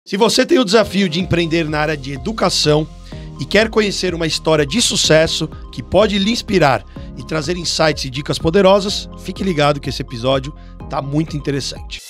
Se você tem o desafio de empreender na área de educação e quer conhecer uma história de sucesso que pode lhe inspirar e trazer insights e dicas poderosas, fique ligado que esse episódio tá muito interessante.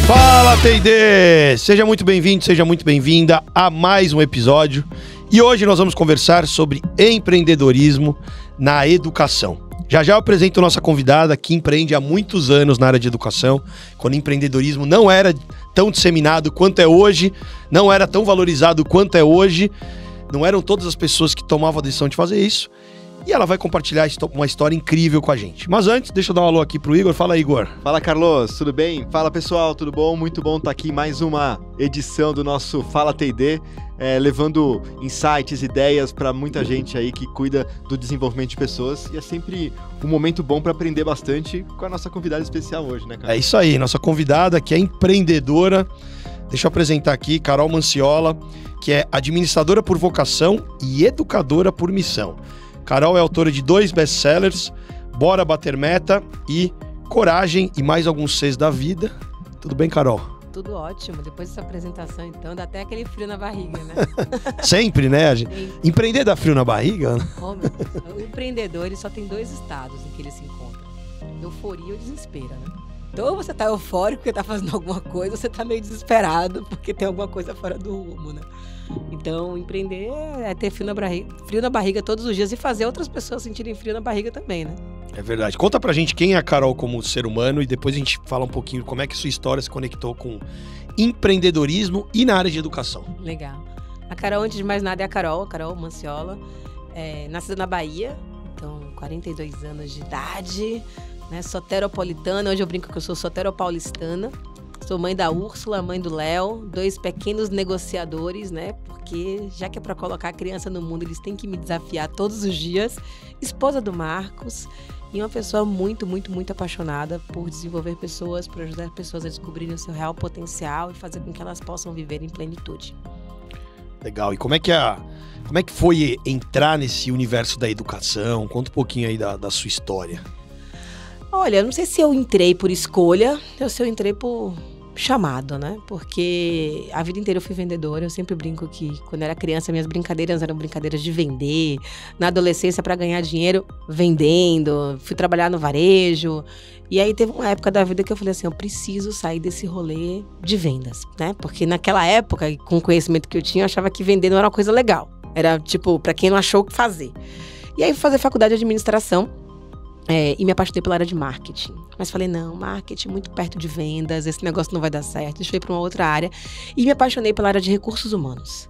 Fala, T&D! Seja muito bem-vindo, seja muito bem-vinda a mais um episódio. E hoje nós vamos conversar sobre empreendedorismo na educação. Já eu apresento nossa convidada que empreende há muitos anos na área de educação, quando o empreendedorismo não era tão disseminado quanto é hoje, não era tão valorizado quanto é hoje, não eram todas as pessoas que tomavam a decisão de fazer isso, e ela vai compartilhar uma história incrível com a gente. Mas antes, deixa eu dar um alô aqui pro Igor. Fala, Igor. Fala, Carlos, tudo bem? Fala, pessoal, tudo bom? Muito bom estar aqui em mais uma edição do nosso Fala T&D, levando insights, ideias para muita gente aí que cuida do desenvolvimento de pessoas, e é sempre um momento bom para aprender bastante com a nossa convidada especial hoje, né, cara? É isso aí, nossa convidada que é empreendedora. Deixa eu apresentar aqui, Carol Manciola, que é administradora por vocação e educadora por missão. Carol é autora de 2 best-sellers, Bora Bater Meta e Coragem e mais alguns Cs da vida. Tudo bem, Carol? Tudo ótimo. Depois dessa apresentação, então, dá até aquele frio na barriga, né? Sempre, né? Empreender dá frio na barriga? O empreendedor, ele só tem 2 estados em que ele se encontra. Euforia ou desespero, né? Então, ou você tá eufórico porque tá fazendo alguma coisa, ou você tá meio desesperado porque tem alguma coisa fora do rumo, né? Então, empreender é ter frio na barriga todos os dias e fazer outras pessoas sentirem frio na barriga também, né? É verdade. Conta pra gente quem é a Carol como ser humano e depois a gente fala um pouquinho como é que sua história se conectou com empreendedorismo e na área de educação. Legal. A Carol, antes de mais nada, é a Carol Manciola, nascida na Bahia, então 42 anos de idade, né? Soteropolitana, hoje eu brinco que eu sou soteropaulistana. Sou mãe da Úrsula, mãe do Léo, 2 pequenos negociadores, né? Porque já que é para colocar a criança no mundo, eles têm que me desafiar todos os dias. Esposa do Marcos e uma pessoa muito, muito, muito apaixonada por desenvolver pessoas, por ajudar pessoas a descobrirem o seu real potencial e fazer com que elas possam viver em plenitude. Legal. E como é que foi entrar nesse universo da educação? Conta um pouquinho aí da sua história. Olha, eu não sei se eu entrei por escolha ou se eu entrei por chamado, né? Porque a vida inteira eu fui vendedora. Eu sempre brinco que quando eu era criança, minhas brincadeiras eram brincadeiras de vender. Na adolescência, para ganhar dinheiro, vendendo. Fui trabalhar no varejo. E aí teve uma época da vida que eu falei assim, eu preciso sair desse rolê de vendas, né? Porque naquela época, com o conhecimento que eu tinha, eu achava que vender não era uma coisa legal. Era tipo, para quem não achou o que fazer. E aí fui fazer faculdade de administração. E me apaixonei pela área de marketing. Mas falei, não, marketing muito perto de vendas, esse negócio não vai dar certo. Deixa eu ir para uma outra área. E me apaixonei pela área de recursos humanos.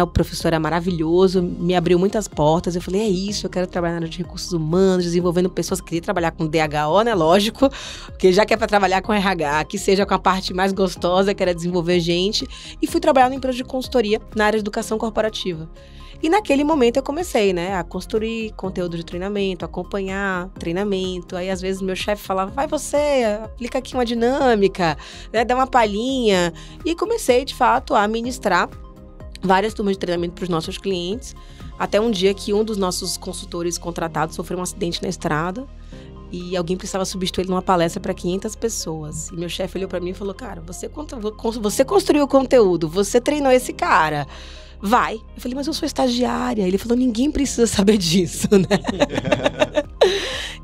O professor era maravilhoso, me abriu muitas portas. Eu falei, é isso, eu quero trabalhar na área de recursos humanos, desenvolvendo pessoas. Queria trabalhar com DHO, né? Lógico, porque já que é para trabalhar com RH, que seja com a parte mais gostosa, que era desenvolver gente. E fui trabalhar numa empresa de consultoria na área de educação corporativa. E naquele momento eu comecei, né, a construir conteúdo de treinamento, acompanhar treinamento. Aí, às vezes, meu chefe falava, vai você, aplica aqui uma dinâmica, né, dá uma palhinha. E comecei, de fato, a ministrar várias turmas de treinamento para os nossos clientes. Até um dia que um dos nossos consultores contratados sofreu um acidente na estrada. E alguém precisava substituir ele numa palestra para 500 pessoas. E meu chefe olhou para mim e falou, cara, você construiu o conteúdo, você treinou esse cara. Vai. Eu falei, mas eu sou estagiária. Ele falou, ninguém precisa saber disso, né?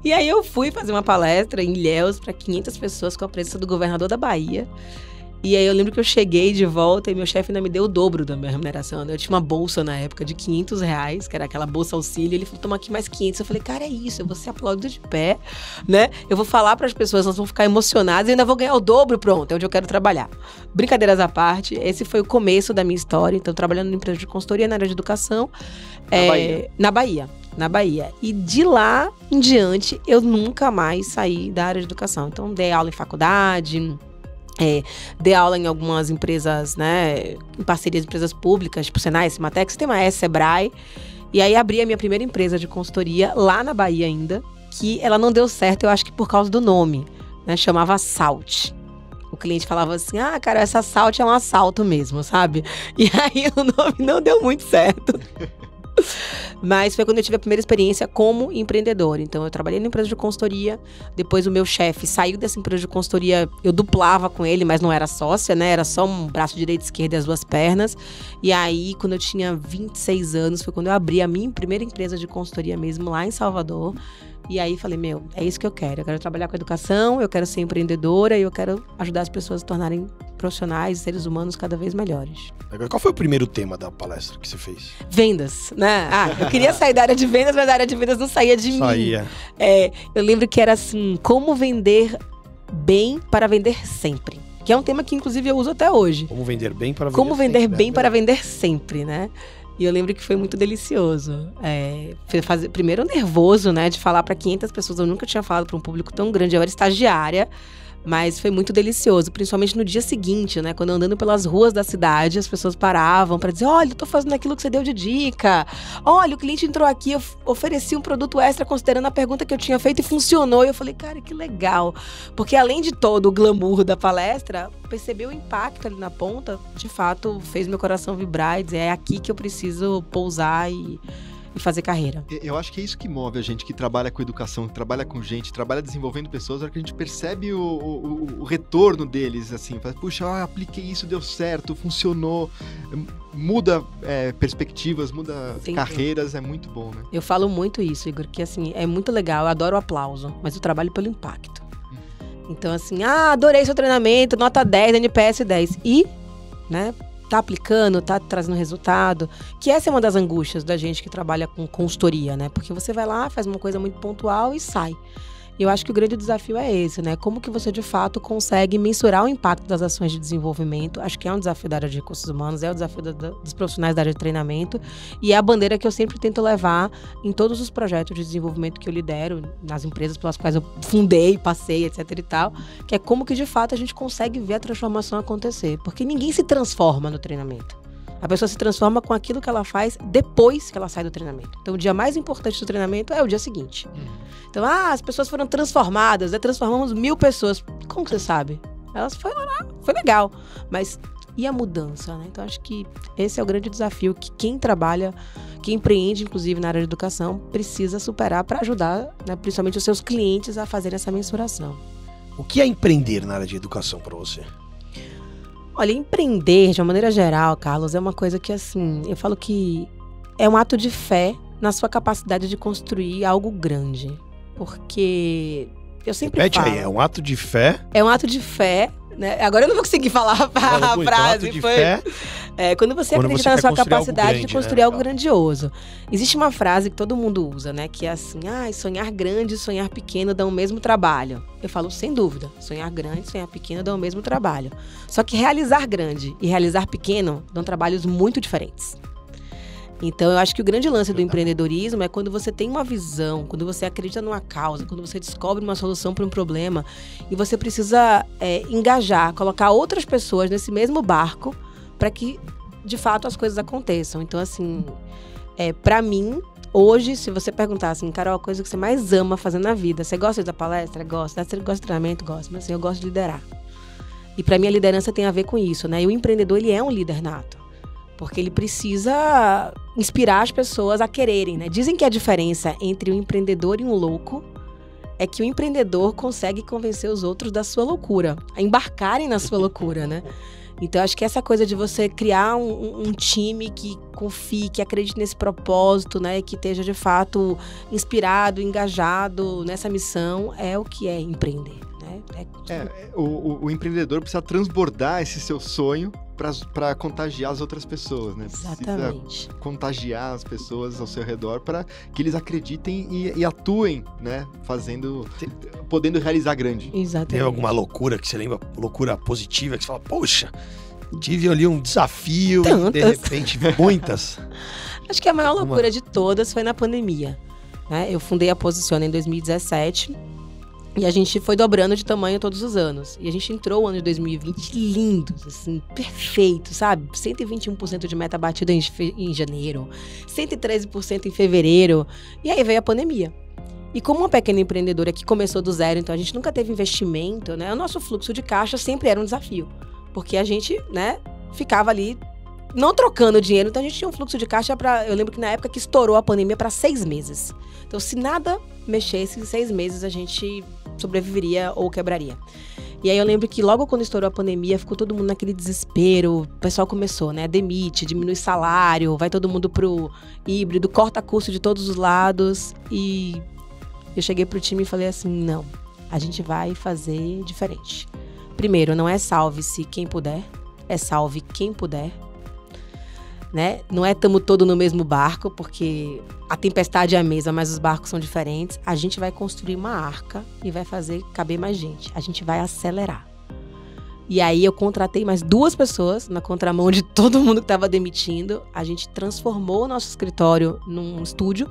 E aí eu fui fazer uma palestra em Ilhéus para 500 pessoas com a presença do governador da Bahia. E aí eu lembro que eu cheguei de volta e meu chefe ainda me deu o dobro da minha remuneração. Eu tinha uma bolsa na época de R$500, que era aquela bolsa auxílio. Ele falou, toma aqui mais 500. Eu falei, cara, é isso, eu vou ser aplaudido de pé, né? Eu vou falar para as pessoas, elas vão ficar emocionadas e ainda vou ganhar o dobro, pronto, é onde eu quero trabalhar. Brincadeiras à parte, esse foi o começo da minha história. Então, trabalhando em empresa de consultoria na área de educação. Na Bahia. E de lá em diante, eu nunca mais saí da área de educação. Então, dei aula em faculdade. Dei aula em algumas empresas, né, em parcerias de empresas públicas, tipo Senai, Cimatec, Sistema Sebrae. E aí abri a minha primeira empresa de consultoria lá na Bahia ainda, que ela não deu certo, eu acho que por causa do nome, né, chamava Salt. O cliente falava assim, cara, essa Salt é um assalto mesmo, sabe? E aí o nome não deu muito certo. Mas foi quando eu tive a primeira experiência como empreendedora. Então, eu trabalhei na empresa de consultoria. Depois, o meu chefe saiu dessa empresa de consultoria. Eu duplava com ele, mas não era sócia, né? Era só um braço direito e esquerdo e as duas pernas. E aí, quando eu tinha 26 anos, foi quando eu abri a minha primeira empresa de consultoria mesmo, lá em Salvador. E aí, falei, é isso que eu quero. Eu quero trabalhar com educação, eu quero ser empreendedora e eu quero ajudar as pessoas a se tornarem profissionais, seres humanos cada vez melhores. Qual foi o primeiro tema da palestra que você fez? Vendas, né? Eu queria sair da área de vendas, mas a área de vendas não saía de mim. Eu lembro que era assim, como vender bem para vender sempre. Que é um tema que, inclusive, eu uso até hoje. Como vender bem para vender sempre. Como vender sempre, bem para vender sempre, né? E eu lembro que foi muito delicioso. Primeiro nervoso, né? De falar para 500 pessoas. Eu nunca tinha falado para um público tão grande. Eu era estagiária. Mas foi muito delicioso, principalmente no dia seguinte, né? Quando andando pelas ruas da cidade, as pessoas paravam para dizer, olha, eu tô fazendo aquilo que você deu de dica. Olha, o cliente entrou aqui, eu ofereci um produto extra considerando a pergunta que eu tinha feito e funcionou. E eu falei, cara, que legal. Porque além de todo o glamour da palestra, perceber o impacto ali na ponta, de fato, fez meu coração vibrar e dizer, é aqui que eu preciso pousar e fazer carreira. Eu acho que é isso que move a gente que trabalha com educação, que trabalha com gente, trabalha desenvolvendo pessoas, a hora que a gente percebe o retorno deles, assim, fala, puxa, apliquei isso, deu certo, funcionou, muda perspectivas, muda carreiras, é muito bom, né? Eu falo muito isso, Igor, que assim, é muito legal, eu adoro o aplauso, mas eu trabalho pelo impacto. Então assim, adorei seu treinamento, nota 10, NPS 10, e, né, tá aplicando, tá trazendo resultado, que essa é uma das angústias da gente que trabalha com consultoria, né? Porque você vai lá, faz uma coisa muito pontual e sai. E eu acho que o grande desafio é esse, né? Como que você, de fato, consegue mensurar o impacto das ações de desenvolvimento. Acho que é um desafio da área de recursos humanos, é o desafio dos profissionais da área de treinamento. E é a bandeira que eu sempre tento levar em todos os projetos de desenvolvimento que eu lidero, nas empresas pelas quais eu fundei, passei, etc e tal. Que é como que, de fato, a gente consegue ver a transformação acontecer. Porque ninguém se transforma no treinamento. A pessoa se transforma com aquilo que ela faz depois que ela sai do treinamento. Então, o dia mais importante do treinamento é o dia seguinte. Então, as pessoas foram transformadas, transformamos 1000 pessoas. Como que você sabe? Elas foram lá, foi legal. Mas e a mudança, né? Então, acho que esse é o grande desafio que quem trabalha, quem empreende, inclusive, na área de educação, precisa superar para ajudar, né, principalmente os seus clientes a fazerem essa mensuração. O que é empreender na área de educação para você? Olha, empreender, de uma maneira geral, Carlos, é uma coisa que, assim, eu falo que é um ato de fé na sua capacidade de construir algo grande. Porque eu sempre Repete falo... aí, é um ato de fé? É um ato de fé, né? Agora eu não vou conseguir falar a frase. Então, ato de fé... quando você acredita na sua capacidade de construir algo grandioso. Existe uma frase que todo mundo usa, né? Que é assim, sonhar grande e sonhar pequeno dão o mesmo trabalho. Eu falo, sem dúvida, sonhar grande e sonhar pequeno dão o mesmo trabalho. Só que realizar grande e realizar pequeno dão trabalhos muito diferentes. Então, eu acho que o grande lance do empreendedorismo é quando você tem uma visão, quando você acredita numa causa, quando você descobre uma solução para um problema e você precisa engajar, colocar outras pessoas nesse mesmo barco para que, de fato, as coisas aconteçam. Então, assim, para mim, hoje, se você perguntar assim, Carol, a coisa que você mais ama fazer na vida, você gosta da palestra? Gosta. Você gosta de treinamento? Gosto. Mas assim, eu gosto de liderar. E para mim, a liderança tem a ver com isso, né? E o empreendedor, ele é um líder nato. Porque ele precisa inspirar as pessoas a quererem, né? Dizem que a diferença entre um empreendedor e um louco é que o empreendedor consegue convencer os outros da sua loucura, a embarcarem na sua loucura, né? Então, acho que essa coisa de você criar um time que confie, que acredite nesse propósito, né? Que esteja, de fato, inspirado, engajado nessa missão, é o que é empreender, né? O empreendedor precisa transbordar esse seu sonho para contagiar as outras pessoas, né? Exatamente. Precisa contagiar as pessoas ao seu redor para que eles acreditem e atuem, né? Podendo realizar grande. Exatamente. Tem alguma loucura que você lembra, loucura positiva, que você fala, poxa, tive ali um desafio e de repente muitas? Acho que a maior loucura de todas foi na pandemia, né? Eu fundei a Posiciona em 2017 e a gente foi dobrando de tamanho todos os anos. E a gente entrou o ano de 2020 lindos, assim, perfeito, sabe? 121% de meta batida em janeiro, 113% em fevereiro. E aí veio a pandemia. E como uma pequena empreendedora que começou do zero, então a gente nunca teve investimento, né? O nosso fluxo de caixa sempre era um desafio. Porque a gente, né, ficava ali não trocando dinheiro, então a gente tinha um fluxo de caixa eu lembro que na época que estourou a pandemia para 6 meses. Então se nada mexesse, em 6 meses a gente sobreviveria ou quebraria. E aí eu lembro que logo quando estourou a pandemia, ficou todo mundo naquele desespero, o pessoal começou, né, demite, diminui salário, vai todo mundo pro híbrido, corta custo de todos os lados, e eu cheguei pro time e falei assim, não, a gente vai fazer diferente. Primeiro, não é salve-se quem puder, é salve quem puder, né? Não é tamo todo no mesmo barco, porque a tempestade é a mesma, mas os barcos são diferentes. A gente vai construir uma arca e vai fazer caber mais gente. A gente vai acelerar. E aí eu contratei mais 2 pessoas na contramão de todo mundo que estava demitindo. A gente transformou o nosso escritório num estúdio.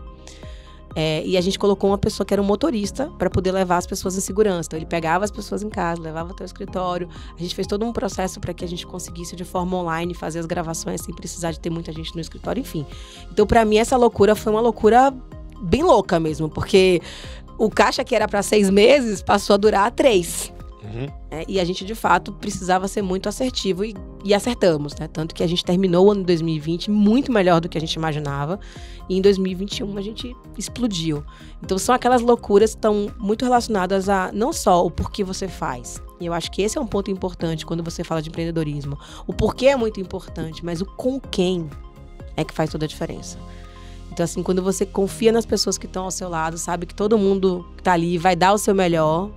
E a gente colocou uma pessoa que era um motorista para poder levar as pessoas em segurança. Então ele pegava as pessoas em casa, levava até o escritório. A gente fez todo um processo para que a gente conseguisse de forma online fazer as gravações sem precisar de ter muita gente no escritório, enfim. Então para mim essa loucura foi uma loucura bem louca mesmo, porque o caixa que era para 6 meses passou a durar 3. E a gente, de fato, precisava ser muito assertivo e acertamos, né? Tanto que a gente terminou o ano de 2020 muito melhor do que a gente imaginava. E em 2021 a gente explodiu. Então são aquelas loucuras que estão muito relacionadas a não só o porquê você faz. E eu acho que esse é um ponto importante quando você fala de empreendedorismo. O porquê é muito importante, mas o com quem é que faz toda a diferença. Então, assim, quando você confia nas pessoas que estão ao seu lado, sabe que todo mundo que tá ali vai dar o seu melhor,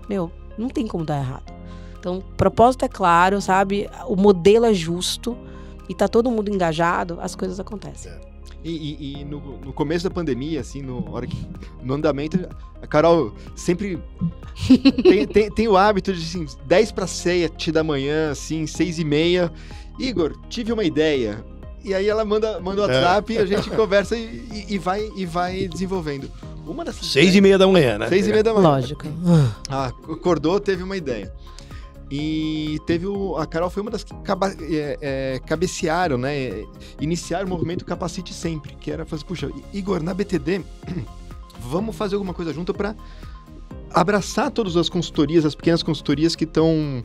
não tem como dar errado. Então, o propósito é claro, sabe? O modelo é justo e tá todo mundo engajado, as coisas acontecem. E no começo da pandemia, assim, no no andamento, a Carol sempre tem o hábito de, assim, 10 para 7 da manhã, assim, 6:30. Igor, tive uma ideia. E aí ela manda o WhatsApp, a gente conversa e vai desenvolvendo. Uma dessas 6:30 da manhã, né? 6:30 da manhã. Lógico. Acordou, teve uma ideia. E a Carol foi uma das que cabecearam, né? Iniciaram o movimento Capacite Sempre, que era fazer, puxa, Igor, na BTD, vamos fazer alguma coisa junto para abraçar todas as consultorias, as pequenas consultorias que estão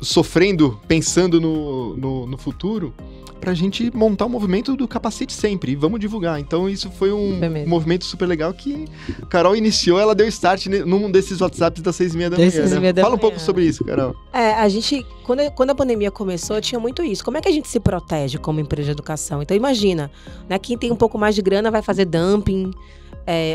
sofrendo, pensando no futuro, pra gente montar o movimento do Capacite Sempre, e vamos divulgar. Então isso foi um movimento super legal que a Carol iniciou, ela deu start num desses WhatsApps das 6:30 da manhã, né? Fala um pouco sobre isso, Carol. A gente, quando a pandemia começou, tinha muito isso. Como é que a gente se protege como empresa de educação? Então imagina, né, quem tem um pouco mais de grana vai fazer dumping.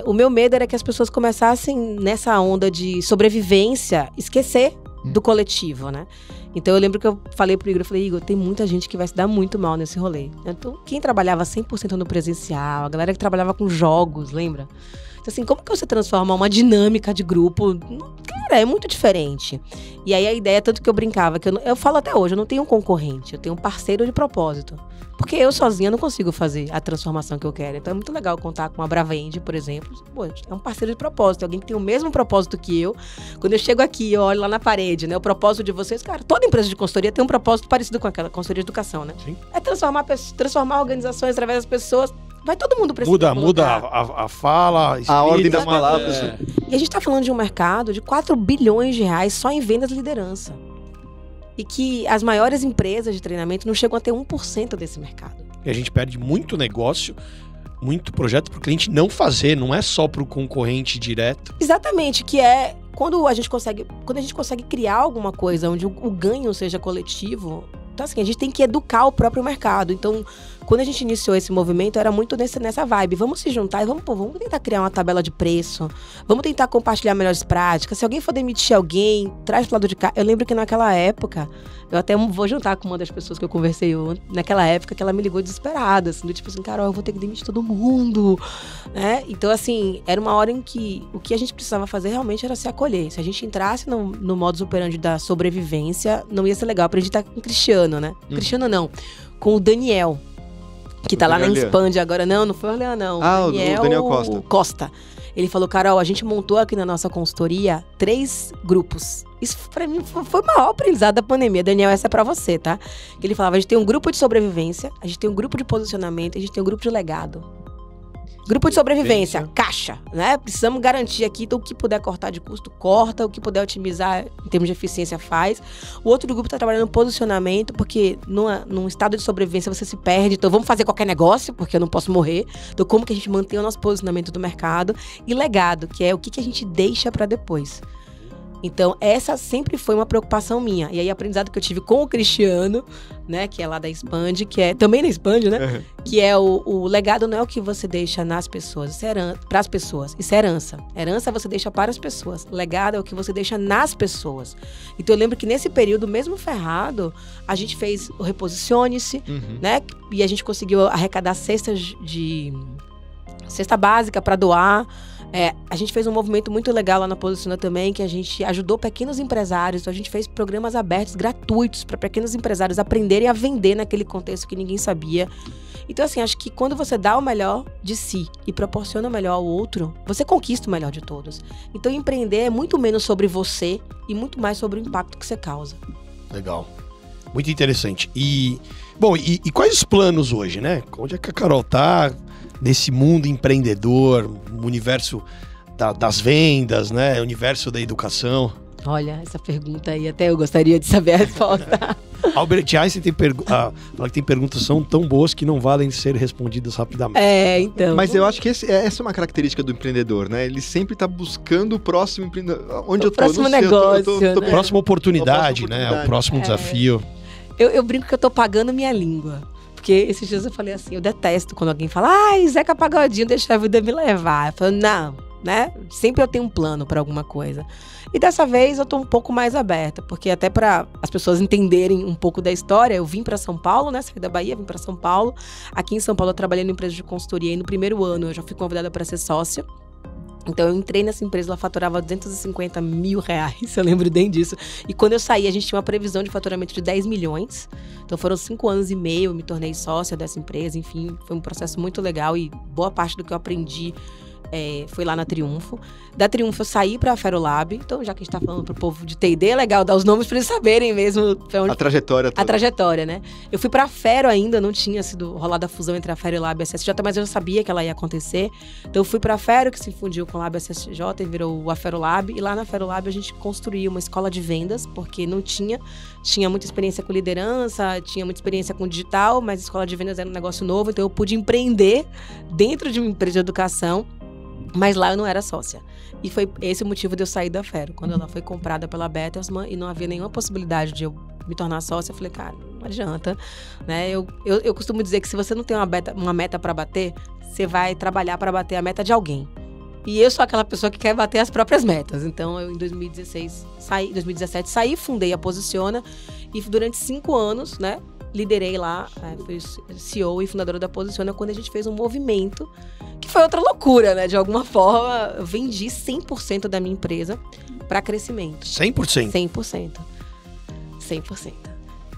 O meu medo era que as pessoas começassem nessa onda de sobrevivência, esquecer do coletivo, né? Então eu lembro que eu falei pro Igor, Igor, tem muita gente que vai se dar muito mal nesse rolê. Então quem trabalhava 100% no presencial, a galera que trabalhava com jogos, lembra? Então assim, como que você transforma uma dinâmica de grupo? Cara, é muito diferente. E aí a ideia, tanto que eu brincava, que eu falo até hoje, eu não tenho um concorrente, eu tenho um parceiro de propósito. Porque eu sozinha não consigo fazer a transformação que eu quero. Então é muito legal contar com a Bravende, por exemplo. Pô, é um parceiro de propósito, alguém que tem o mesmo propósito que eu. Quando eu chego aqui, eu olho lá na parede, né? O propósito de vocês, cara, toda empresa de consultoria tem um propósito parecido com aquela consultoria de educação, né? Sim. É transformar organizações através das pessoas. Vai todo mundo precisar. Muda a fala, a ordem das palavras. E a gente tá falando de um mercado de 4 bilhões de reais só em vendas de liderança. E que as maiores empresas de treinamento não chegam a ter 1% desse mercado. E a gente perde muito negócio, muito projeto para o cliente não fazer, não é só para o concorrente direto. Exatamente, que é quando a gente consegue criar alguma coisa onde o ganho seja coletivo. Então assim, a gente tem que educar o próprio mercado. Então, quando a gente iniciou esse movimento, era muito nessa vibe. Vamos se juntar e vamos tentar criar uma tabela de preço. Vamos tentar compartilhar melhores práticas. Se alguém for demitir alguém, traz pro lado de cá. Eu lembro que naquela época, eu até vou juntar com uma das pessoas que eu conversei naquela época, que ela me ligou desesperada, assim, do tipo assim, Carol, eu vou ter que demitir todo mundo, né? Então, assim, era uma hora em que o que a gente precisava fazer realmente era se acolher. Se a gente entrasse no modus operandi da sobrevivência, não ia ser legal pra gente estar com o Cristiano, né? Cristiano não, com o Daniel, que tá lá na Expand agora. Não foi o Orlean, não. O Daniel Costa. Ele falou, Carol, a gente montou aqui na nossa consultoria 3 grupos. Isso pra mim foi o maior aprendizado da pandemia. Daniel, essa é pra você, tá? Ele falava, a gente tem um grupo de sobrevivência, a gente tem um grupo de posicionamento, a gente tem um grupo de legado. Grupo de sobrevivência, caixa, né? Precisamos garantir aqui, então o que puder cortar de custo, corta, o que puder otimizar em termos de eficiência, faz. O outro grupo está trabalhando no posicionamento, porque num estado de sobrevivência você se perde, então vamos fazer qualquer negócio, porque eu não posso morrer. Então como que a gente mantém o nosso posicionamento do mercado? E legado, que é o que a gente deixa para depois. Então, essa sempre foi uma preocupação minha. E aí, aprendizado que eu tive com o Cristiano, né, que é lá da Expand, que é também na Expand, né? Uhum. Que é o legado não é o que você deixa nas pessoas, para as pessoas. Isso é herança. Herança você deixa para as pessoas. Legado é o que você deixa nas pessoas. Então, eu lembro que nesse período, mesmo ferrado, a gente fez o Reposicione-se, né? E a gente conseguiu arrecadar cesta básica para doar. A gente fez um movimento muito legal lá na Posiciona também, que a gente ajudou pequenos empresários. Então a gente fez programas abertos, gratuitos, para pequenos empresários aprenderem a vender naquele contexto que ninguém sabia. Então, assim, acho que quando você dá o melhor de si e proporciona o melhor ao outro, você conquista o melhor de todos. Então, empreender é muito menos sobre você e muito mais sobre o impacto que você causa. Legal. Muito interessante. E quais os planos hoje, né? Onde é que a Carol tá nesse mundo empreendedor, universo das vendas, né? Universo da educação? Olha, essa pergunta aí até eu gostaria de saber a resposta. Albert Einstein fala que tem perguntas que são tão boas que não valem ser respondidas rapidamente. Então. Mas eu acho que essa é uma característica do empreendedor, né? Ele sempre está buscando o próximo empreendedor. Onde eu tô? Próximo negócio, né? Próxima oportunidade, né? O próximo desafio. Eu brinco que eu tô pagando minha língua. Porque esses dias eu falei assim, eu detesto quando alguém fala, Zeca Pagodinho, deixa a vida me levar. Eu falo, não, né? Sempre eu tenho um plano para alguma coisa. E dessa vez eu tô um pouco mais aberta, porque até para as pessoas entenderem um pouco da história, eu vim para São Paulo, né? Saí da Bahia, vim para São Paulo. Aqui em São Paulo eu trabalhei numa empresa de consultoria e no primeiro ano eu já fui convidada para ser sócia. Então, eu entrei nessa empresa, ela faturava R$250 mil, eu lembro bem disso. E quando eu saí, a gente tinha uma previsão de faturamento de 10 milhões. Então, foram 5 anos e meio, eu me tornei sócia dessa empresa. Enfim, foi um processo muito legal e boa parte do que eu aprendi foi lá na Triunfo. Da Triunfo eu saí pra Ferolab. Então, já que a gente tá falando pro povo de T&D, é legal dar os nomes pra eles saberem mesmo. A trajetória toda. A trajetória, né? Eu fui pra Fero ainda, não tinha sido rolada a fusão entre a Fero e a Lab SSJ, mas eu já sabia que ela ia acontecer. Então, eu fui pra Fero, que se fundiu com a Lab SSJ e virou a Ferolab. E lá na Ferolab a gente construiu uma escola de vendas, porque não tinha muita experiência com liderança, tinha muita experiência com digital, mas a escola de vendas era um negócio novo, então eu pude empreender dentro de uma empresa de educação. Mas lá eu não era sócia. E foi esse o motivo de eu sair da Fero. Quando ela foi comprada pela Bertelsmann e não havia nenhuma possibilidade de eu me tornar sócia, eu falei, cara, não adianta. Né? Eu costumo dizer que se você não tem uma meta para bater, você vai trabalhar para bater a meta de alguém. E eu sou aquela pessoa que quer bater as próprias metas. Então, eu em 2017 saí, fundei a Posiciona e durante 5 anos, né, liderei lá, fui CEO e fundadora da Posiciona quando a gente fez um movimento que foi outra loucura, né? De alguma forma, eu vendi 100% da minha empresa para crescimento. 100%? 100%.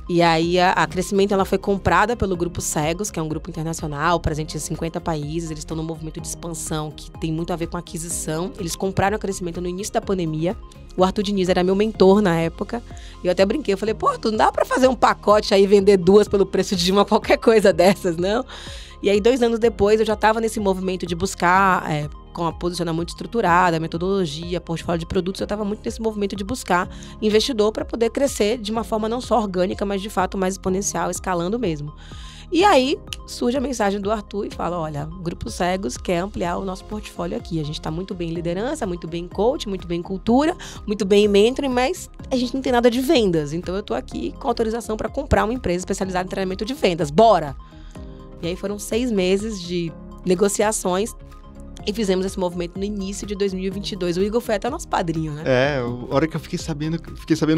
E aí, a Crescimento ela foi comprada pelo Grupo Cegos, que é um grupo internacional, presente em 50 países. Eles estão num movimento de expansão que tem muito a ver com aquisição. Eles compraram a Crescimento no início da pandemia. O Arthur Diniz era meu mentor na época. E eu até brinquei, eu falei, pô, Arthur, não dá pra fazer um pacote aí e vender 2 pelo preço de uma, qualquer coisa dessas, não? E aí, 2 anos depois, eu já estava nesse movimento de buscar, com a posicionamento estruturada, metodologia, portfólio de produtos, eu estava muito nesse movimento de buscar investidor para poder crescer de uma forma não só orgânica, mas de fato mais exponencial, escalando mesmo. E aí, surge a mensagem do Arthur e fala, olha, o Grupo Cegos quer ampliar o nosso portfólio aqui. A gente está muito bem em liderança, muito bem em coach, muito bem em cultura, muito bem em mentoring, mas a gente não tem nada de vendas. Então, eu estou aqui com autorização para comprar uma empresa especializada em treinamento de vendas. Bora! E aí foram 6 meses de negociações e fizemos esse movimento no início de 2022. O Igor foi até nosso padrinho, né? A hora que eu fiquei sabendo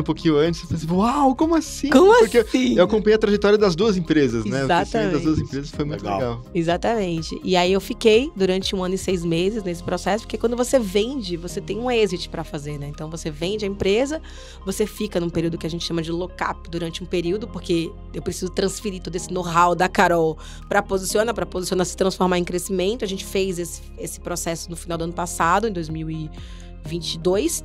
um pouquinho antes, eu falei assim, uau, como assim? Porque assim? Eu acompanhei a trajetória das 2 empresas, né? Exatamente. O crescimento das 2 empresas foi muito legal. Exatamente. E aí eu fiquei durante 1 ano e 6 meses nesse processo, porque quando você vende, você tem um exit para fazer, né? Então você vende a empresa, você fica num período que a gente chama de lock-up durante um período, porque eu preciso transferir todo esse know-how da Carol para Posiciona se transformar em crescimento. A gente fez esse processo no final do ano passado, em 2022.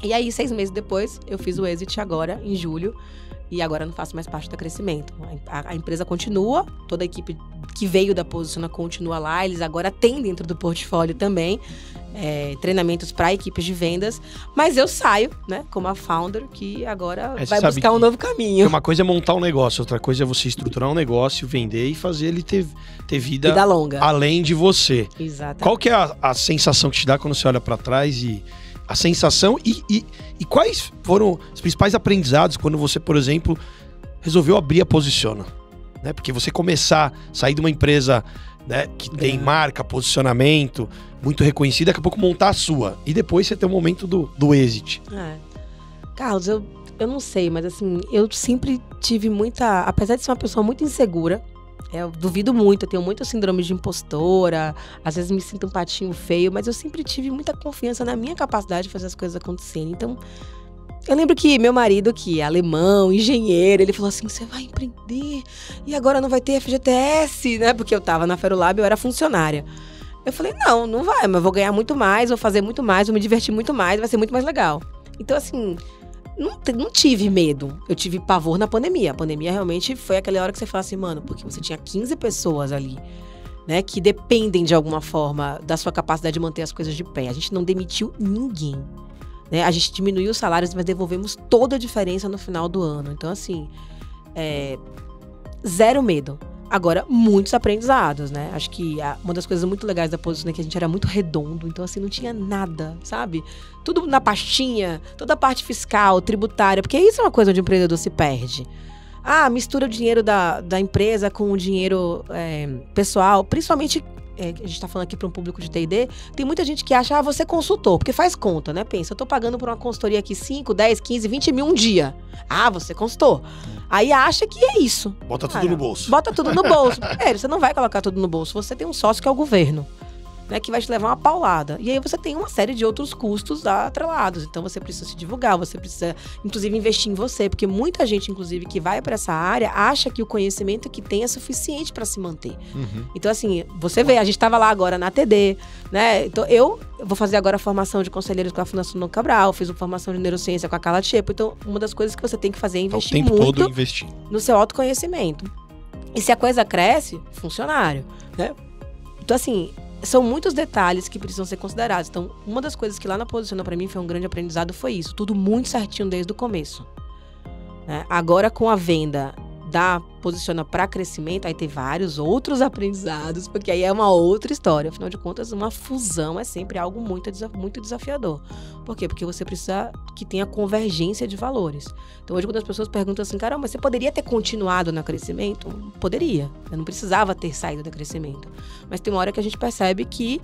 E aí, 6 meses depois, eu fiz o exit agora, em julho. E agora não faço mais parte da Crescimento. A empresa continua, toda a equipe que veio da Posiciona continua lá. Eles agora têm dentro do portfólio também treinamentos para equipes de vendas. Mas eu saio, né, como a founder, que agora vai buscar um novo caminho. Uma coisa é montar um negócio, outra coisa é você estruturar um negócio, vender e fazer ele ter vida longa. Além de você. Exato. Qual que é a sensação que te dá quando você olha para trás e a sensação e quais foram os principais aprendizados quando você, por exemplo, resolveu abrir a Posiciona? Né? Porque você começar a sair de uma empresa, né, que tem marca, posicionamento, muito reconhecida, daqui a pouco montar a sua. E depois você tem o momento do exit. Carlos, eu não sei, mas assim, eu sempre tive muita... Apesar de ser uma pessoa muito insegura, eu duvido muito, eu tenho muita síndrome de impostora, às vezes me sinto um patinho feio, mas eu sempre tive muita confiança na minha capacidade de fazer as coisas acontecerem. Então, eu lembro que meu marido, que é alemão, engenheiro, ele falou assim, você vai empreender e agora não vai ter FGTS, né? Porque eu tava na Ferolab, eu era funcionária. Eu falei, não vai, mas eu vou ganhar muito mais, vou fazer muito mais, vou me divertir muito mais, vai ser muito mais legal. Então, assim... Não tive medo, eu tive pavor na pandemia. A pandemia realmente foi aquela hora que você fala assim, mano, porque você tinha 15 pessoas ali, né, que dependem de alguma forma da sua capacidade de manter as coisas de pé. A gente não demitiu ninguém, né? A gente diminuiu os salários, mas devolvemos toda a diferença no final do ano. Então, assim, zero medo. Agora, muitos aprendizados, né? Acho que uma das coisas muito legais da Posiciona é que a gente era muito redondo. Então, assim, não tinha nada, sabe? Tudo na pastinha, toda a parte fiscal, tributária. Porque isso é uma coisa onde o empreendedor se perde. Mistura o dinheiro da empresa com o dinheiro pessoal. Principalmente, a gente tá falando aqui para um público de T&D, tem muita gente que acha, você é consultor, porque faz conta, né? Pensa, eu tô pagando por uma consultoria aqui 5, 10, 15, 20 mil um dia. Você é consultor. Aí acha que é isso. Bota tudo no bolso. Bota tudo no bolso. Você não vai colocar tudo no bolso. Você tem um sócio que é o governo, né, que vai te levar uma paulada. E aí você tem uma série de outros custos atrelados. Então você precisa se divulgar, você precisa, inclusive, investir em você. Porque muita gente, inclusive, que vai para essa área, acha que o conhecimento que tem é suficiente para se manter. Então, assim, você vê, a gente estava lá agora na TD, né? Então, eu vou fazer agora a formação de conselheiros com a Fundação Dom Cabral, fiz uma formação de neurociência com a Carla Tchepo. Então, uma das coisas que você tem que fazer é investir muito todo investir no seu autoconhecimento. E se a coisa cresce, funcionário, né? Então, assim, são muitos detalhes que precisam ser considerados. Então, uma das coisas que lá na Posiciona pra mim foi um grande aprendizado foi isso. Tudo muito certinho desde o começo, né? Agora, com a venda da Posiciona para Crescimento, aí tem vários outros aprendizados, porque aí é uma outra história. Afinal de contas, uma fusão é sempre algo muito desafiador. Por quê? Porque você precisa que tenha convergência de valores. Então, hoje, quando as pessoas perguntam assim, caramba, mas você poderia ter continuado na Crescimento? Poderia. Eu não precisava ter saído da Crescimento. Mas tem uma hora que a gente percebe que,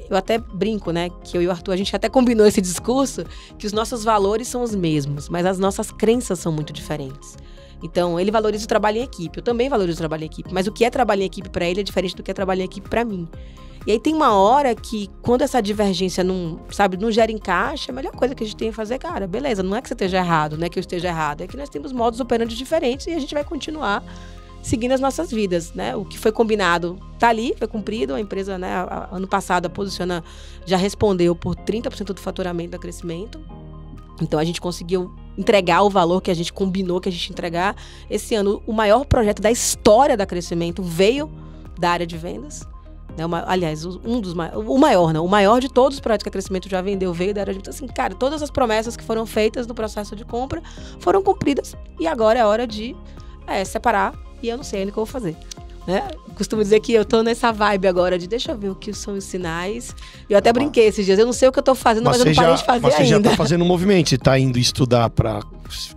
eu até brinco, né, que eu e o Arthur, a gente até combinou esse discurso, que os nossos valores são os mesmos, mas as nossas crenças são muito diferentes. Então, ele valoriza o trabalho em equipe. Eu também valorizo o trabalho em equipe. Mas o que é trabalho em equipe para ele é diferente do que é trabalho em equipe para mim. E aí tem uma hora que, quando essa divergência não gera encaixe, a melhor coisa que a gente tem é fazer, cara, beleza, não é que você esteja errado, não é que eu esteja errado, é que nós temos modos operandi diferentes e a gente vai continuar seguindo as nossas vidas, né? O que foi combinado tá ali, foi cumprido. A empresa, né, ano passado, a Posiciona já respondeu por 30% do faturamento da Crescimento. Então, a gente conseguiu entregar o valor que a gente combinou que a gente ia entregar. Esse ano, o maior projeto da história da Crescimento veio da área de vendas. Né? O maior de todos os projetos que a Crescimento já vendeu veio da área de vendas. Assim, cara, todas as promessas que foram feitas no processo de compra foram cumpridas. E agora é hora de separar. E eu não sei ainda o que eu vou fazer. Né? Costumo dizer que eu tô nessa vibe agora de deixa eu ver o que são os sinais. Eu até brinquei esses dias, eu não sei o que eu tô fazendo, mas eu não parei de fazer ainda. Mas você já tá fazendo um movimento, você tá indo estudar pra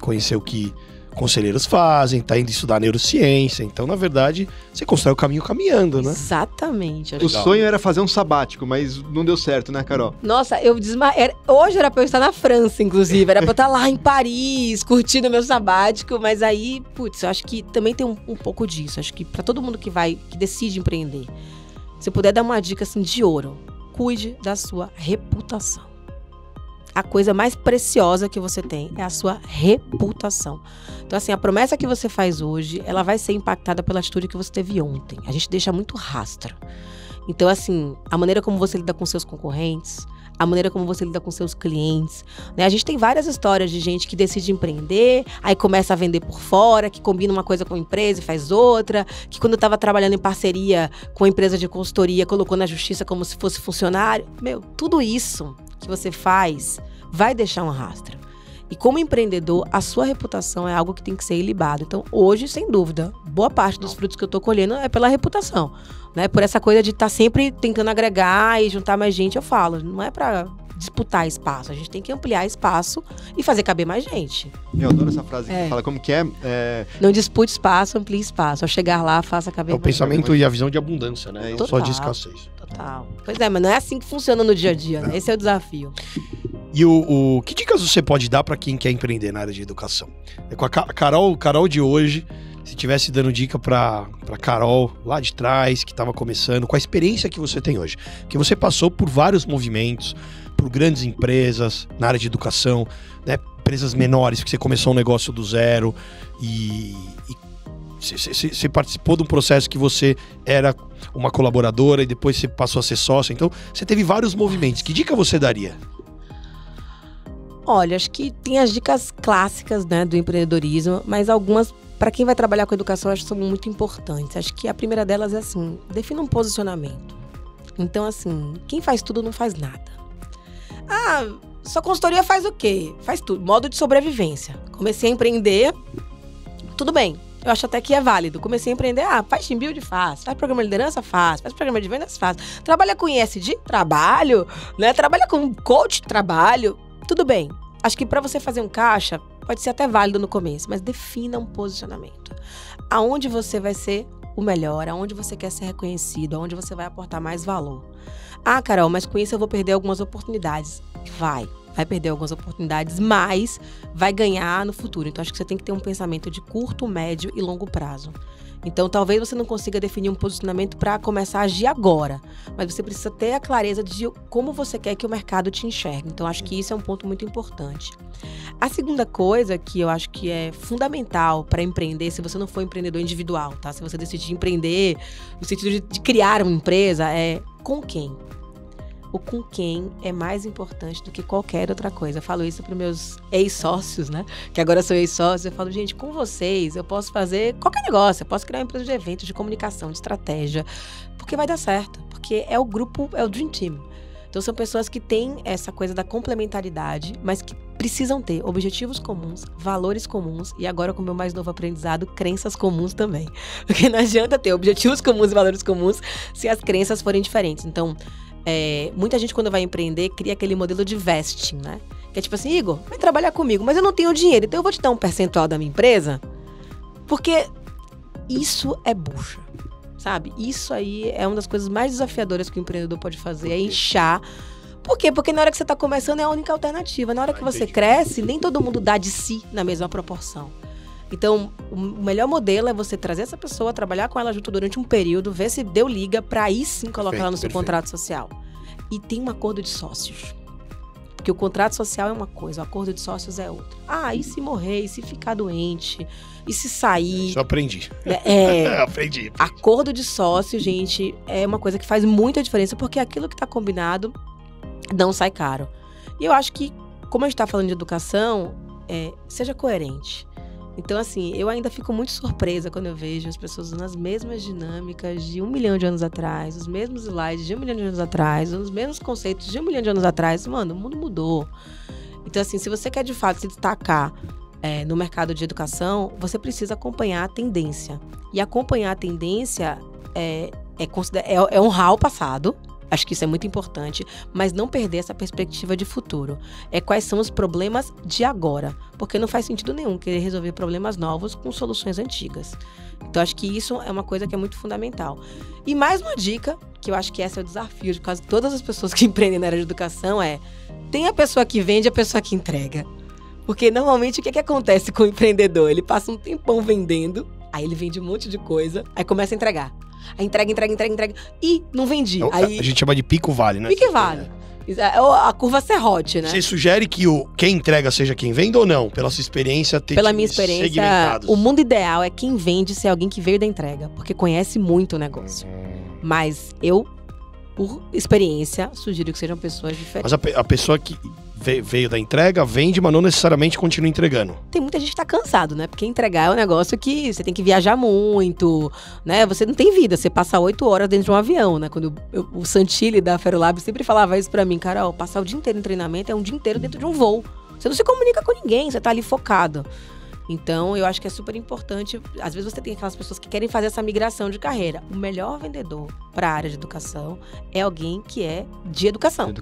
conhecer o que conselheiros fazem, tá indo estudar neurociência. Então, na verdade, você constrói o caminho caminhando, né? Exatamente. O sonho era fazer um sabático, mas não deu certo, né, Carol? Nossa, hoje era pra eu estar na França, inclusive. Era pra eu estar lá em Paris, curtindo meu sabático. Mas aí, eu acho que também tem um pouco disso. Acho que pra todo mundo que decide empreender, se puder dar uma dica assim de ouro, cuide da sua reputação. A coisa mais preciosa que você tem é a sua reputação. Então, assim, a promessa que você faz hoje, ela vai ser impactada pela atitude que você teve ontem. A gente deixa muito rastro. Então, assim, a maneira como você lida com seus concorrentes, a maneira como você lida com seus clientes, né? A gente tem várias histórias de gente que decide empreender, aí começa a vender por fora, que combina uma coisa com a empresa e faz outra, que quando estava trabalhando em parceria com a empresa de consultoria, colocou na justiça como se fosse funcionário. Tudo isso que você faz vai deixar um rastro. E como empreendedor, a sua reputação é algo que tem que ser ilibado. Então, hoje, sem dúvida, boa parte dos frutos que eu tô colhendo é pela reputação, né? Por essa coisa de estar sempre tentando agregar e juntar mais gente, eu falo. Não é pra disputar espaço. A gente tem que ampliar espaço e fazer caber mais gente. Eu adoro essa frase que fala como que é. Não dispute espaço, amplie espaço. Ao chegar lá, faça caber mais gente. É o pensamento e a visão de abundância, né? Não só de escassez. Total. Pois é, mas não é assim que funciona no dia a dia, né? Esse é o desafio. E que dicas você pode dar para quem quer empreender na área de educação? Com a Carol de hoje, se tivesse dando dica para Carol lá de trás, que estava começando, com a experiência que você tem hoje, porque você passou por vários movimentos, por grandes empresas na área de educação, né? Empresas menores, que você começou um negócio do zero e você participou de um processo que você era uma colaboradora e depois você passou a ser sócia, então você teve vários movimentos. Que dica você daria? Olha, acho que tem as dicas clássicas, né, do empreendedorismo, mas algumas, para quem vai trabalhar com educação, acho que são muito importantes. Acho que a primeira delas é assim, defina um posicionamento. Então, assim, quem faz tudo não faz nada. Ah, sua consultoria faz o quê? Faz tudo, modo de sobrevivência. Comecei a empreender, tudo bem, eu acho até que é válido. Comecei a empreender, faz team build, faz programa de liderança, faz programa de vendas, faz. Trabalha com ISD? Trabalho, né? Trabalha com coach? Trabalho. Tudo bem. Acho que para você fazer um caixa, pode ser até válido no começo, mas defina um posicionamento. Aonde você vai ser o melhor, aonde você quer ser reconhecido, aonde você vai aportar mais valor. Ah, Carol, mas com isso eu vou perder algumas oportunidades. Vai perder algumas oportunidades, mas vai ganhar no futuro. Então, acho que você tem que ter um pensamento de curto, médio e longo prazo. Então, talvez você não consiga definir um posicionamento para começar a agir agora, mas você precisa ter a clareza de como você quer que o mercado te enxergue. Então, acho que isso é um ponto muito importante. A segunda coisa que eu acho que é fundamental para empreender, se você não for empreendedor individual, tá? Se você decidir empreender no sentido de criar uma empresa, é com quem? O com quem é mais importante do que qualquer outra coisa. Eu falo isso para meus ex-sócios, né? Que agora são ex-sócios. Eu falo, gente, com vocês eu posso fazer qualquer negócio. Eu posso criar uma empresa de eventos, de comunicação, de estratégia. Porque vai dar certo. Porque é o grupo, é o Dream Team. Então são pessoas que têm essa coisa da complementaridade, mas que precisam ter objetivos comuns, valores comuns e agora, com o meu mais novo aprendizado, crenças comuns também. Porque não adianta ter objetivos comuns e valores comuns se as crenças forem diferentes. Então, muita gente, quando vai empreender, cria aquele modelo de vesting, né? Que é tipo assim, Igor, vai trabalhar comigo, mas eu não tenho dinheiro, então eu vou te dar um percentual da minha empresa, porque isso é bucha, sabe? Isso aí é uma das coisas mais desafiadoras que o empreendedor pode fazer, é inchar. Por quê? Porque na hora que você está começando é a única alternativa. Na hora que você cresce, nem todo mundo dá de si na mesma proporção. Então, o melhor modelo é você trazer essa pessoa, trabalhar com ela junto durante um período, ver se deu liga, para aí sim colocar ela no seu contrato social. E tem um acordo de sócios. Porque o contrato social é uma coisa, o acordo de sócios é outra. E se morrer, e se ficar doente, e se sair... Isso eu aprendi. Aprendi. Acordo de sócio, gente, é uma coisa que faz muita diferença, porque aquilo que está combinado não sai caro. E eu acho que, como a gente está falando de educação, seja coerente. Então, assim, eu ainda fico muito surpresa quando eu vejo as pessoas usando as mesmas dinâmicas de 1 milhão de anos atrás, os mesmos slides de 1 milhão de anos atrás, os mesmos conceitos de 1 milhão de anos atrás. Mano, o mundo mudou. Então, assim, se você quer de fato se destacar no mercado de educação, você precisa acompanhar a tendência. E acompanhar a tendência é honrar o passado. Acho que isso é muito importante, mas não perder essa perspectiva de futuro. Quais são os problemas de agora, porque não faz sentido nenhum querer resolver problemas novos com soluções antigas. Então, acho que isso é uma coisa que é muito fundamental. E mais uma dica, que eu acho que esse é o desafio de quase todas as pessoas que empreendem na área de educação, tem a pessoa que vende e a pessoa que entrega. Porque, normalmente, o que acontece com o empreendedor? Ele passa um tempão vendendo, aí ele vende um monte de coisa, aí começa a entregar. Aí entrega. E não vendi. Aí, a gente chama de pico-vale, né? Pico-vale. A curva serrote, né? Você sugere que quem entrega seja quem vende ou não? Pela sua experiência, pela minha experiência, o mundo ideal é quem vende ser alguém que veio da entrega, porque conhece muito o negócio. Mas eu por experiência, sugiro que sejam pessoas diferentes. Mas a pessoa que veio da entrega, vende, mas não necessariamente continua entregando. Tem muita gente que tá cansado, né? Porque entregar é um negócio que você tem que viajar muito, né? Você não tem vida, você passa 8 horas dentro de um avião, né? Quando o Santilli da Ferolab sempre falava isso pra mim, Carol, passar o dia inteiro em treinamento é um dia inteiro dentro de um voo. Você não se comunica com ninguém, você tá ali focado. Então, eu acho que é super importante. Às vezes você tem aquelas pessoas que querem fazer essa migração de carreira. O melhor vendedor para a área de educação é alguém que é de educação.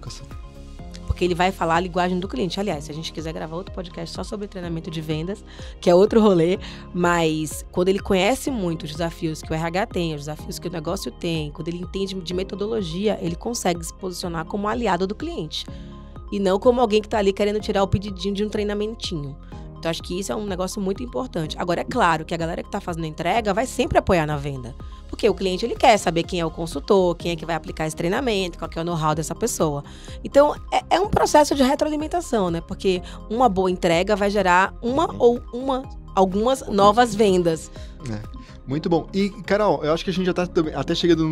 Porque ele vai falar a linguagem do cliente. Aliás, se a gente quiser gravar outro podcast só sobre treinamento de vendas, que é outro rolê, mas quando ele conhece muito os desafios que o RH tem, os desafios que o negócio tem, quando ele entende de metodologia, ele consegue se posicionar como aliado do cliente. E não como alguém que está ali querendo tirar o pedidinho de um treinamentinho. Então, acho que isso é um negócio muito importante. Agora, é claro que a galera que está fazendo a entrega vai sempre apoiar na venda. Porque o cliente, ele quer saber quem é o consultor, quem é que vai aplicar esse treinamento, qual que é o know-how dessa pessoa. Então, é um processo de retroalimentação, né? Porque uma boa entrega vai gerar algumas novas vendas. Muito bom. E, Carol, eu acho que a gente já está até chegando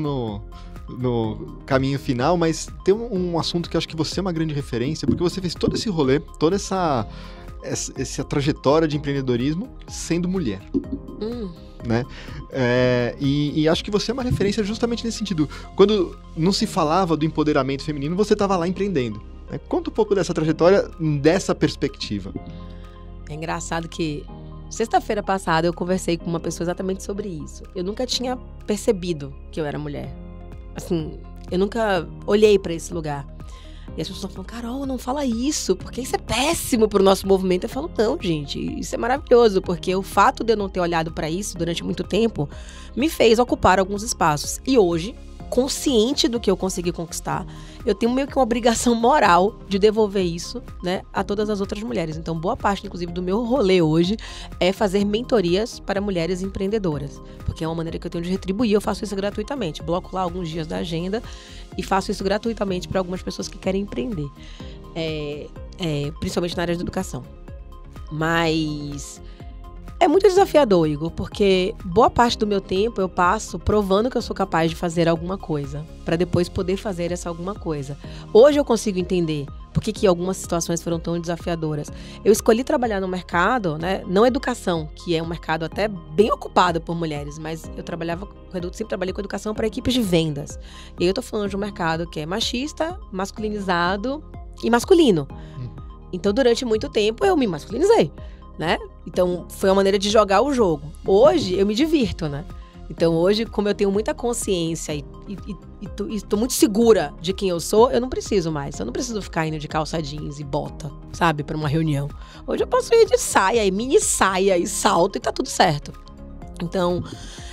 no caminho final, mas tem um assunto que eu acho que você é uma grande referência, porque você fez todo esse rolê, toda essa trajetória de empreendedorismo sendo mulher, né? E acho que você é uma referência justamente nesse sentido. Quando não se falava do empoderamento feminino, você estava lá empreendendo, né? Conta um pouco dessa trajetória, dessa perspectiva. É engraçado que sexta-feira passada eu conversei com uma pessoa exatamente sobre isso. Eu nunca tinha percebido que eu era mulher. Assim, eu nunca olhei para esse lugar. E as pessoas falam, Carol, não fala isso, porque isso é péssimo pro nosso movimento. Eu falo, não, gente, isso é maravilhoso, porque o fato de eu não ter olhado para isso durante muito tempo me fez ocupar alguns espaços. E hoje, consciente do que eu consegui conquistar, eu tenho meio que uma obrigação moral de devolver isso, né, a todas as outras mulheres. Então, boa parte, inclusive, do meu rolê hoje é fazer mentorias para mulheres empreendedoras, porque é uma maneira que eu tenho de retribuir. Eu faço isso gratuitamente, bloco lá alguns dias da agenda e faço isso gratuitamente para algumas pessoas que querem empreender, principalmente na área de educação. Mas é muito desafiador, Igor, porque boa parte do meu tempo eu passo provando que eu sou capaz de fazer alguma coisa, para depois poder fazer essa alguma coisa. Hoje eu consigo entender por que algumas situações foram tão desafiadoras. Eu escolhi trabalhar no mercado, né, não educação, que é um mercado até bem ocupado por mulheres, mas eu sempre trabalhei com educação para equipes de vendas. E aí eu tô falando de um mercado que é machista, masculinizado e masculino. Então, durante muito tempo, eu me masculinizei, né? Então, foi uma maneira de jogar o jogo. Hoje, eu me divirto, né? Então, hoje, como eu tenho muita consciência e tô muito segura de quem eu sou, eu não preciso mais. Eu não preciso ficar indo de calça jeans e bota, sabe? Pra uma reunião. Hoje eu posso ir de saia, e mini saia e salto e tá tudo certo. Então,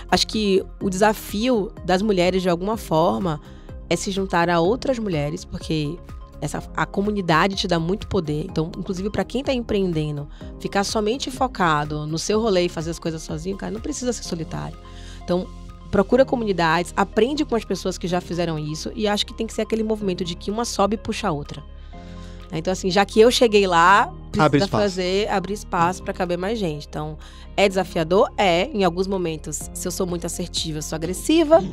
acho que o desafio das mulheres, de alguma forma, é se juntar a outras mulheres, porque a comunidade te dá muito poder. Então, inclusive, para quem tá empreendendo, ficar somente focado no seu rolê e fazer as coisas sozinho, cara, não precisa ser solitário. Então, procura comunidades, aprende com as pessoas que já fizeram isso, e acho que tem que ser aquele movimento de que uma sobe e puxa a outra. Então, assim, já que eu cheguei lá, precisa abrir espaço para caber mais gente. Então, é desafiador? Em alguns momentos, se eu sou muito assertiva, eu sou agressiva,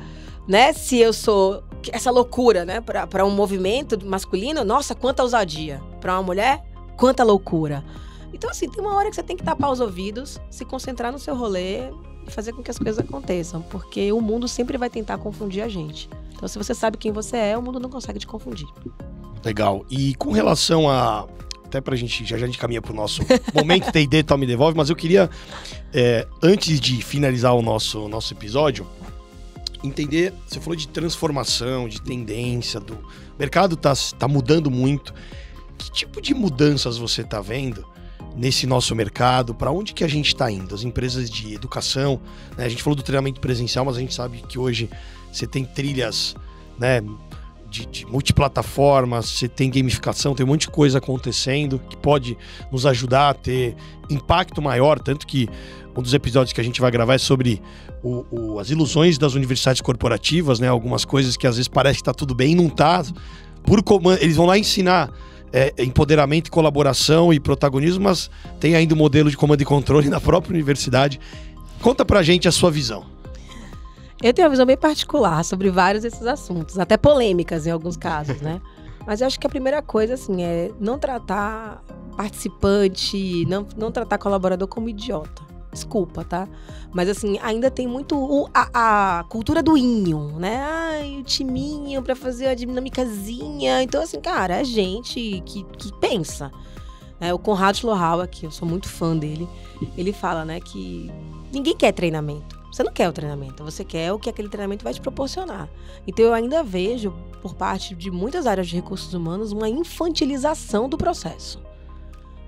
né? Se eu sou essa loucura, né? Para um movimento masculino, nossa, quanta ousadia. Para uma mulher, quanta loucura. Então, assim, tem uma hora que você tem que tapar os ouvidos, se concentrar no seu rolê e fazer com que as coisas aconteçam, porque o mundo sempre vai tentar confundir a gente. Então, se você sabe quem você é, o mundo não consegue te confundir. Legal. E com relação a... Até pra gente, já a gente caminha pro nosso momento T&D, Toma e Devolve, mas eu queria, antes de finalizar o nosso episódio, entender, você falou de transformação, de tendência, o mercado tá mudando muito. Que tipo de mudanças você tá vendo nesse nosso mercado? Para onde que a gente está indo? As empresas de educação, né? A gente falou do treinamento presencial, mas a gente sabe que hoje você tem trilhas, né, de multiplataformas, você tem gamificação, tem um monte de coisa acontecendo que pode nos ajudar a ter impacto maior, tanto que um dos episódios que a gente vai gravar é sobre as ilusões das universidades corporativas, né? Algumas coisas que às vezes parece que tá tudo bem e não tá. Por comando, eles vão lá ensinar empoderamento, colaboração e protagonismo, mas tem ainda o modelo de comando e controle na própria universidade. Conta pra gente a sua visão. Eu tenho uma visão bem particular sobre vários desses assuntos, até polêmicas em alguns casos, né? Mas eu acho que a primeira coisa, assim, é não tratar participante, não tratar colaborador como idiota. Desculpa, tá? Mas, assim, ainda tem muito a cultura do inho, né? Ai, o timinho pra fazer a dinâmicazinha. Então, assim, cara, é gente que pensa. O Conrado Schlohauer, que eu sou muito fã dele, ele fala, né, que ninguém quer treinamento. Você não quer o treinamento, você quer o que aquele treinamento vai te proporcionar. Então eu ainda vejo, por parte de muitas áreas de recursos humanos, uma infantilização do processo.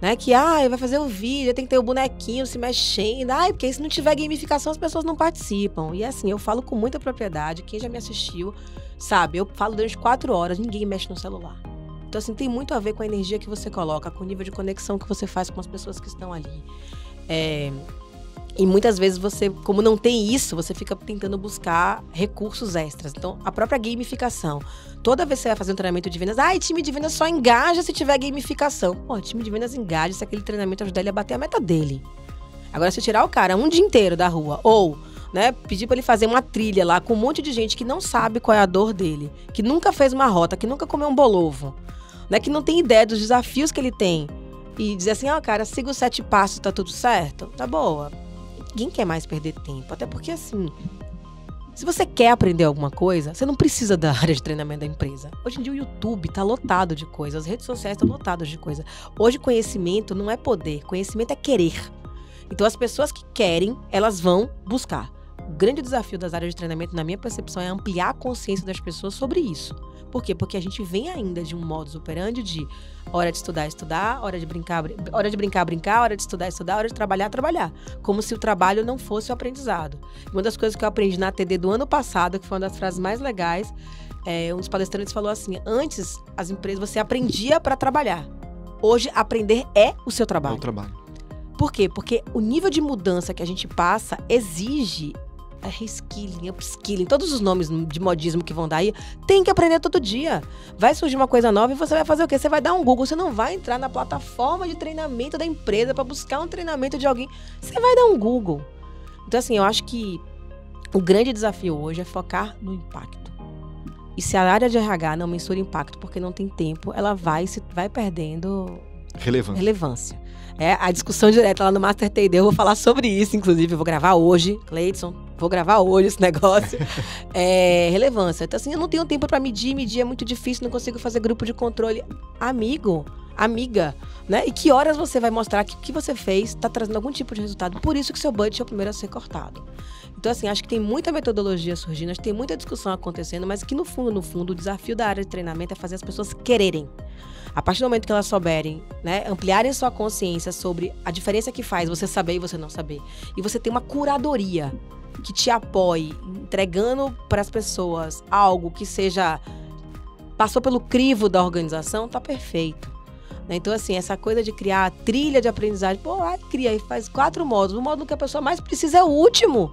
Né? Que, vai fazer o vídeo, tem que ter o bonequinho se mexendo. Porque se não tiver gamificação, as pessoas não participam. E assim, eu falo com muita propriedade, quem já me assistiu sabe, eu falo durante 4 horas, ninguém mexe no celular. Então, assim, tem muito a ver com a energia que você coloca, com o nível de conexão que você faz com as pessoas que estão ali. E muitas vezes você, como não tem isso, você fica tentando buscar recursos extras. Então, a própria gamificação. Toda vez que você vai fazer um treinamento de vendas, time de vendas só engaja se tiver gamificação. Time de vendas engaja se aquele treinamento ajudar ele a bater a meta dele. Agora, se tirar o cara um dia inteiro da rua, ou pedir pra ele fazer uma trilha lá com um monte de gente que não sabe qual é a dor dele, que nunca fez uma rota, que nunca comeu um bolovo, que não tem ideia dos desafios que ele tem, e dizer assim, cara, siga os 7 passos, tá tudo certo? Tá boa. Ninguém quer mais perder tempo, até porque assim, se você quer aprender alguma coisa, você não precisa da área de treinamento da empresa. Hoje em dia o YouTube tá lotado de coisas, as redes sociais estão lotadas de coisas. Hoje conhecimento não é poder, conhecimento é querer. Então as pessoas que querem, elas vão buscar. O grande desafio das áreas de treinamento, na minha percepção, é ampliar a consciência das pessoas sobre isso. Por quê? Porque a gente vem ainda de um modus operandi de hora de estudar, hora de brincar, hora de estudar, hora de trabalhar. Como se o trabalho não fosse o aprendizado. Uma das coisas que eu aprendi na TD do ano passado, que foi uma das frases mais legais, um dos palestrantes falou assim, antes as empresas você aprendia para trabalhar. Hoje aprender é o seu trabalho. É o trabalho. Por quê? Porque o nível de mudança que a gente passa exige reskilling, upskilling, todos os nomes de modismo que vão dar aí, tem que aprender todo dia. Vai surgir uma coisa nova e você vai fazer o quê? Você vai dar um Google, você não vai entrar na plataforma de treinamento da empresa para buscar um treinamento de alguém. Você vai dar um Google. Então, assim, eu acho que o grande desafio hoje é focar no impacto. E se a área de RH não mensura impacto porque não tem tempo, ela vai perdendo relevância. A discussão direta lá no Master TD, eu vou falar sobre isso, inclusive, eu vou gravar hoje, Cleidson, vou gravar hoje esse negócio. Relevância. Então, assim, eu não tenho tempo para medir é muito difícil, não consigo fazer grupo de controle. Amiga, né? E que horas você vai mostrar que o que você fez está trazendo algum tipo de resultado. Por isso que seu budget é o primeiro a ser cortado. Então, assim, acho que tem muita metodologia surgindo, acho que tem muita discussão acontecendo, mas que no fundo, o desafio da área de treinamento é fazer as pessoas quererem. A partir do momento que elas souberem, né, ampliarem sua consciência sobre a diferença que faz você saber e você não saber. E você tem uma curadoria que te apoie, entregando para as pessoas algo que passou pelo crivo da organização, tá perfeito. Então, assim, essa coisa de criar a trilha de aprendizagem, cria e faz 4 módulos. O módulo que a pessoa mais precisa é o último.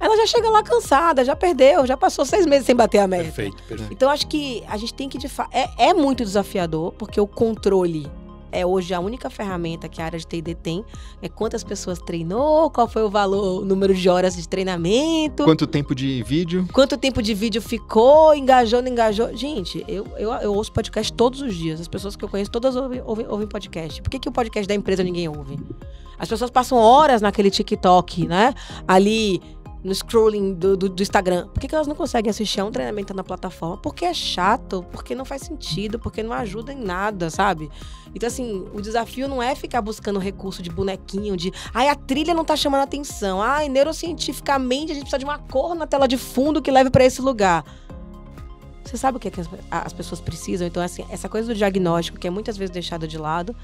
Ela já chega lá cansada, já perdeu, já passou 6 meses sem bater a meta. Perfeito. Então, acho que a gente tem que, de fato... É muito desafiador, porque o controle é hoje a única ferramenta que a área de T&D tem. É quantas pessoas treinou, qual foi o número de horas de treinamento. Quanto tempo de vídeo. Quanto tempo de vídeo ficou, engajou, não engajou. Gente, eu ouço podcast todos os dias. As pessoas que eu conheço, todas ouvem podcast. Por que o podcast da empresa ninguém ouve? As pessoas passam horas naquele TikTok, né? Ali... no scrolling do Instagram. Por que elas não conseguem assistir a um treinamento na plataforma? Porque é chato, porque não faz sentido, porque não ajuda em nada, sabe? Então, assim, o desafio não é ficar buscando recurso de bonequinho, a trilha não tá chamando atenção. Neurocientificamente a gente precisa de uma cor na tela de fundo que leve pra esse lugar. Você sabe o que as pessoas precisam? Então, assim, essa coisa do diagnóstico, que é muitas vezes deixada de lado,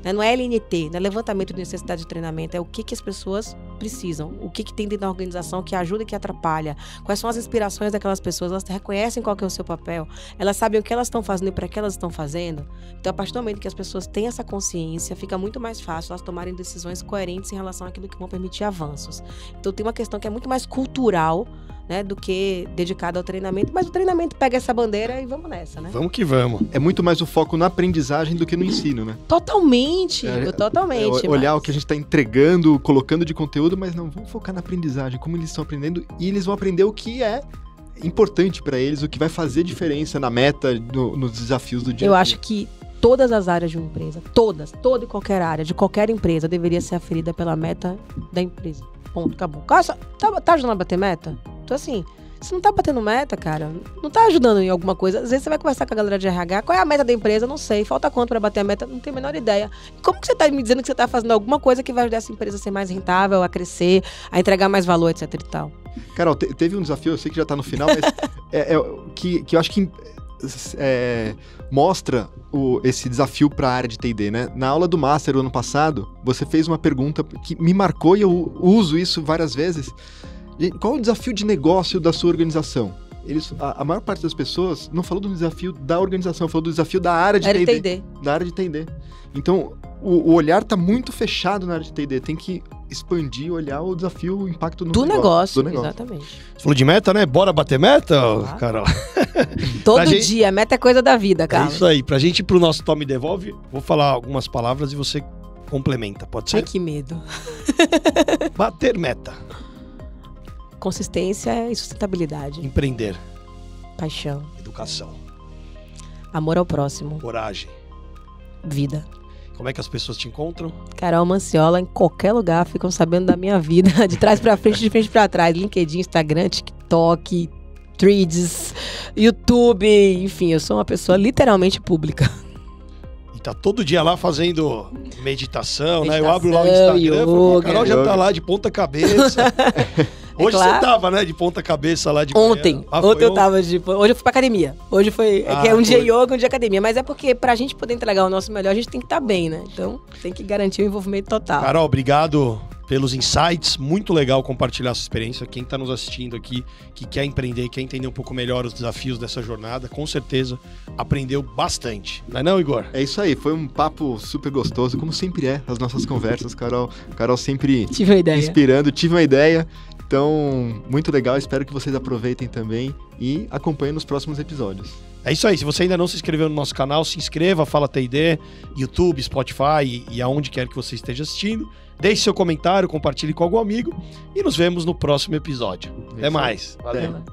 né? Não é LNT, não é levantamento de necessidade de treinamento, é o que as pessoas precisam, o que tem dentro da organização que ajuda e que atrapalha, quais são as inspirações daquelas pessoas, elas reconhecem qual que é o seu papel, elas sabem o que elas estão fazendo e para que elas estão fazendo. Então, a partir do momento que as pessoas têm essa consciência, fica muito mais fácil elas tomarem decisões coerentes em relação àquilo que vão permitir avanços. Então, tem uma questão que é muito mais cultural, né, do que dedicado ao treinamento. Mas o treinamento pega essa bandeira e vamos nessa, né? Vamos que vamos. É muito mais o foco na aprendizagem do que no ensino, né? Totalmente, totalmente. Olhar mas... o que a gente está entregando, colocando de conteúdo, mas não, vamos focar na aprendizagem, como eles estão aprendendo, e eles vão aprender o que é importante para eles, o que vai fazer diferença na meta, nos desafios do dia a dia. Eu acho que todas as áreas de uma empresa, toda e qualquer área de qualquer empresa deveria ser aferida pela meta da empresa. Ponto, acabou. Cara, tá ajudando a bater meta? Então assim, se não tá batendo meta, cara, não tá ajudando em alguma coisa. Às vezes você vai conversar com a galera de RH, qual é a meta da empresa? Não sei. Falta quanto pra bater a meta? Não tenho a menor ideia. Como que você tá me dizendo que você tá fazendo alguma coisa que vai ajudar essa empresa a ser mais rentável, a crescer, a entregar mais valor, etc e tal? Carol, teve um desafio, eu sei que já tá no final, mas que eu acho que mostra esse desafio para a área de T&D, né? Na aula do Master, o ano passado, você fez uma pergunta que me marcou e eu uso isso várias vezes. Qual o desafio de negócio da sua organização? A maior parte das pessoas não falou do desafio da organização, falou do desafio da área de T&D. Da área de T&D. Então, o olhar está muito fechado na área de T&D. Tem que expandir, olhar o desafio, o impacto no negócio. Do negócio. Exatamente. Você falou de meta, né? Bora bater meta, Carol? Todo dia, meta é coisa da vida, cara. É isso aí. Pra gente ir pro nosso Toma e Devolve, vou falar algumas palavras e você complementa, pode ser? Ai, que medo. Bater meta. Consistência e sustentabilidade. Empreender. Paixão. Educação. Amor ao próximo. Coragem. Vida. Como é que as pessoas te encontram? Carol Manciola, em qualquer lugar, ficam sabendo da minha vida, de trás pra frente, de frente pra trás. LinkedIn, Instagram, TikTok, Threads, YouTube, enfim, eu sou uma pessoa literalmente pública. E tá todo dia lá fazendo meditação, né? Eu abro lá o Instagram e falo, a Carol já tá lá de ponta cabeça. Hoje você tava, né, de ponta cabeça lá de Ontem eu tava hoje eu fui pra academia. Hoje foi, que é um dia yoga, um dia academia. Mas é porque pra gente poder entregar o nosso melhor, a gente tem que estar bem, né? Então tem que garantir o envolvimento total. Carol, obrigado pelos insights. Muito legal compartilhar essa experiência. Quem tá nos assistindo aqui, que quer empreender, quer entender um pouco melhor os desafios dessa jornada, com certeza aprendeu bastante. Não é não, Igor? É isso aí. Foi um papo super gostoso, como sempre as nossas conversas, Carol. Carol sempre inspirando. Tive uma ideia. Então, muito legal, espero que vocês aproveitem também e acompanhem nos próximos episódios. É isso aí, se você ainda não se inscreveu no nosso canal, se inscreva, Fala T&D, YouTube, Spotify e aonde quer que você esteja assistindo. Deixe seu comentário, compartilhe com algum amigo e nos vemos no próximo episódio. Até mais. Valeu.